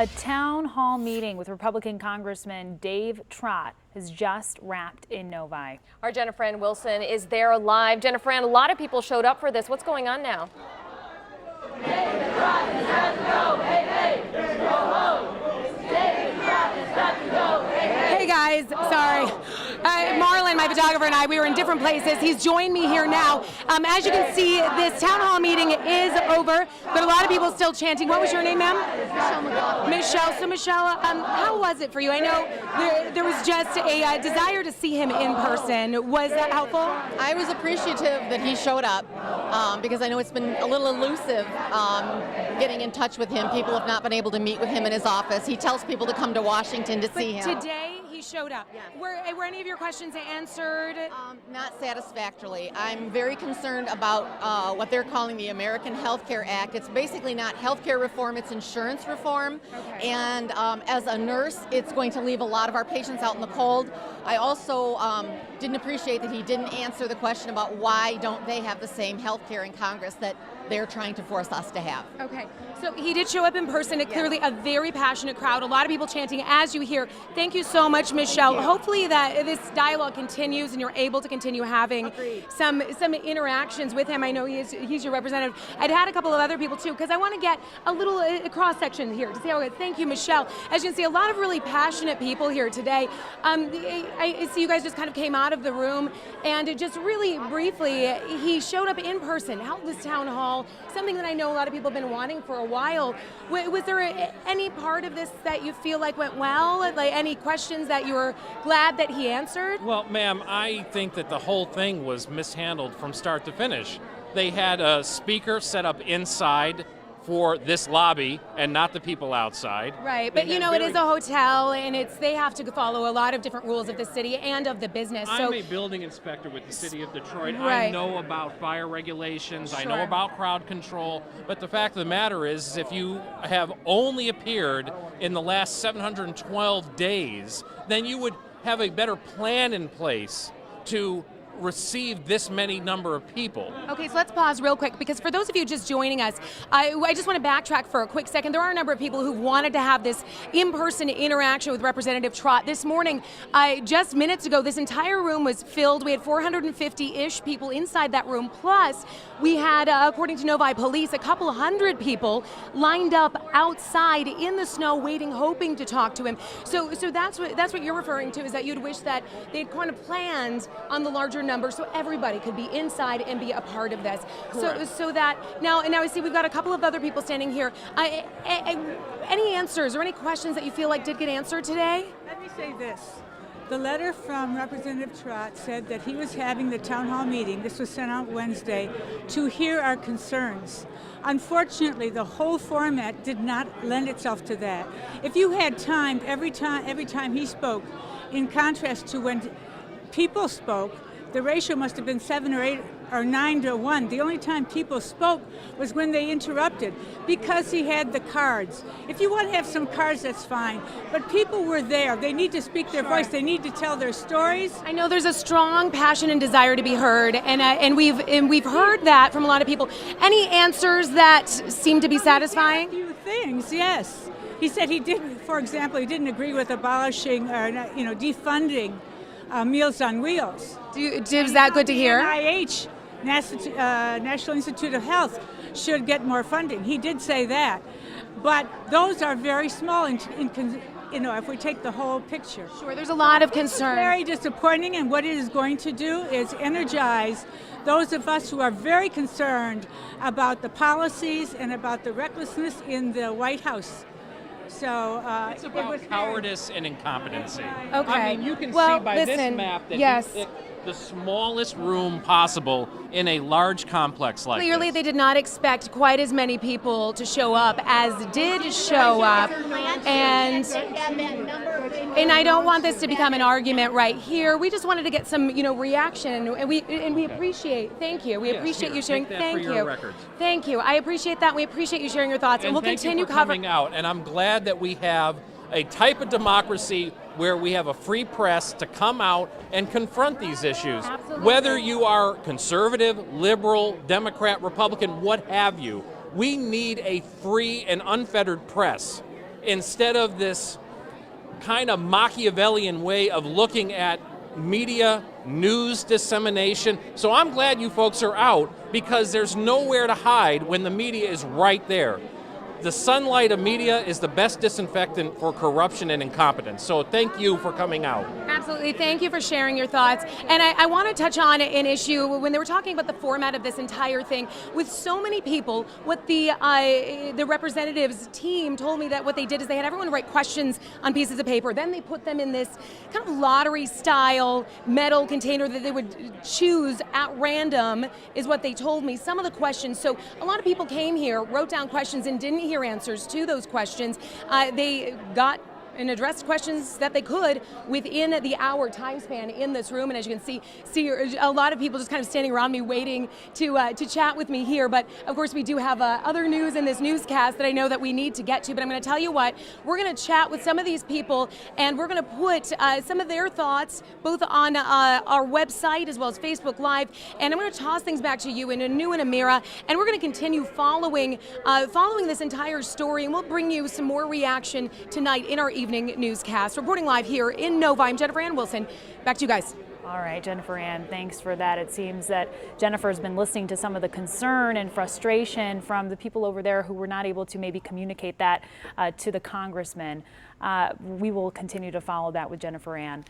A town hall meeting with Republican Congressman Dave Trott has just wrapped in Novi. Our Jennifer Ann Wilson is there live. Jennifer Ann, a lot of people showed up for this. What's going on now? David Trott has got to go. Hey, hey, go home. David Trott has got to go. Hey, hey. Hey guys, sorry. Marlon, my photographer, and I, we were in different places. He's joined me here now. As you can see, this town hall meeting is over, but a lot of people still chanting. What was your name, ma'am? Michelle. So Michelle, how was it for you? I know there was just a desire to see him in person. Was that helpful? I was appreciative that he showed up because I know it's been a little elusive getting in touch with him. People have not been able to meet with him in his office. He tells people to come to Washington to see him. Today he showed up. Yes. Were any of your questions answered? Not satisfactorily. I'm very concerned about what they're calling the American Health Care Act. It's basically not health care reform, it's insurance reform. Okay. And as a nurse, it's going to leave a lot of our patients out in the cold. I also didn't appreciate that he didn't answer the question about why don't they have the same health care in Congress that they're trying to force us to have. Okay, so he did show up in person. Clearly a very passionate crowd, a lot of people chanting, as you hear. Thank you so much, Michelle. Hopefully that this dialogue continues and you're able to continue having some interactions with him. I know he's your representative. I'd had a couple of other people too, because I want to get a little cross-section here to see how it. Thank you, Michelle. As you can see, a lot of really passionate people here today. I see you guys just kind of came out of the room, and just really briefly, he showed up in person, held this town hall, something that I know a lot of people have been wanting for a while. Was there any part of this that you feel like went well? Like any questions that you were glad that he answered? Well, ma'am, I think that the whole thing was mishandled from start to finish. They had a speaker set up inside for this lobby and not the people outside. Right, but you know, it is a hotel, and they have to follow a lot of different rules of the city and of the business. I'm a building inspector with the city of Detroit. Right. I know about fire regulations, Sure. I know about crowd control, but the fact of the matter is if you have only appeared in the last 712 days, then you would have a better plan in place to receive this many number of people. Okay, so let's pause real quick, because for those of you just joining us, I just want to backtrack for a quick second. There are a number of people who wanted to have this in-person interaction with Representative Trott. This morning, just minutes ago, this entire room was filled. We had 450-ish people inside that room, plus we had, according to Novi Police, a couple hundred people lined up outside in the snow waiting, hoping to talk to him. So that's what you're referring to, is that you'd wish that they'd kind of planned on the larger number so everybody could be inside and be a part of this. So that now I see we've got a couple of other people standing here. Any answers or any questions that you feel like did get answered today? Let me say this. The letter from Representative Trott said that he was having the town hall meeting, this was sent out Wednesday, to hear our concerns. Unfortunately, the whole format did not lend itself to that. If you had time, every time he spoke, in contrast to when people spoke, the ratio must have been 7 or 8 or 9 to 1. The only time people spoke was when they interrupted, because he had the cards. If you want to have some cards, that's fine. But people were there. They need to speak their voice. They need to tell their stories. I know there's a strong passion and desire to be heard, and we've heard that from a lot of people. Any answers that seem to be satisfying? A few things, yes. He said he didn't. For example, he didn't agree with abolishing or defunding Meals on Wheels. Is that good to hear? NIH, National Institute of Health, should get more funding. He did say that. But those are very small if we take the whole picture. Sure, there's a lot of concern. Very disappointing, and what it is going to do is energize those of us who are very concerned about the policies and about the recklessness in the White House. So it's about cowardice and incompetency. Okay. I mean, you can see by this map that yes. he picked the smallest room possible in a large complex like Clearly, this. they did not expect quite as many people to show up as did show up, and I don't want this to become an argument right here. We just wanted to get some, reaction, and we appreciate. Thank you. We appreciate you sharing. Thank you. Thank you. I appreciate that. We appreciate you sharing your thoughts, and we'll continue coming out. And I'm glad that we have a type of democracy where we have a free press to come out and confront these issues. Absolutely. Whether you are conservative, liberal, Democrat, Republican, what have you, we need a free and unfettered press instead of this kind of Machiavellian way of looking at media, news dissemination. So I'm glad you folks are out, because there's nowhere to hide when the media is right there. The sunlight of media is the best disinfectant for corruption and incompetence. So thank you for coming out. Absolutely. Thank you for sharing your thoughts. And I want to touch on an issue when they were talking about the format of this entire thing. With so many people, what the representatives team told me that what they did is they had everyone write questions on pieces of paper. Then they put them in this kind of lottery-style metal container that they would choose at random, is what they told me. Some of the questions, so a lot of people came here, wrote down questions, and didn't hear answers to those questions. They got and addressed questions that they could within the hour time span in this room. And as you can see a lot of people just kind of standing around me waiting to chat with me here. But of course we do have other news in this newscast that I know that we need to get to. But I'm going to tell you what, we're going to chat with some of these people, and we're going to put some of their thoughts both on our website as well as Facebook Live. And I'm going to toss things back to you in Anu and Amira, and we're going to continue following this entire story, and we'll bring you some more reaction tonight in our evening newscast. Reporting live here in Novi, I'm Jennifer Ann Wilson. Back to you guys. All right, Jennifer Ann, thanks for that. It seems that Jennifer's been listening to some of the concern and frustration from the people over there who were not able to maybe communicate that to the congressman. We will continue to follow that with Jennifer Ann.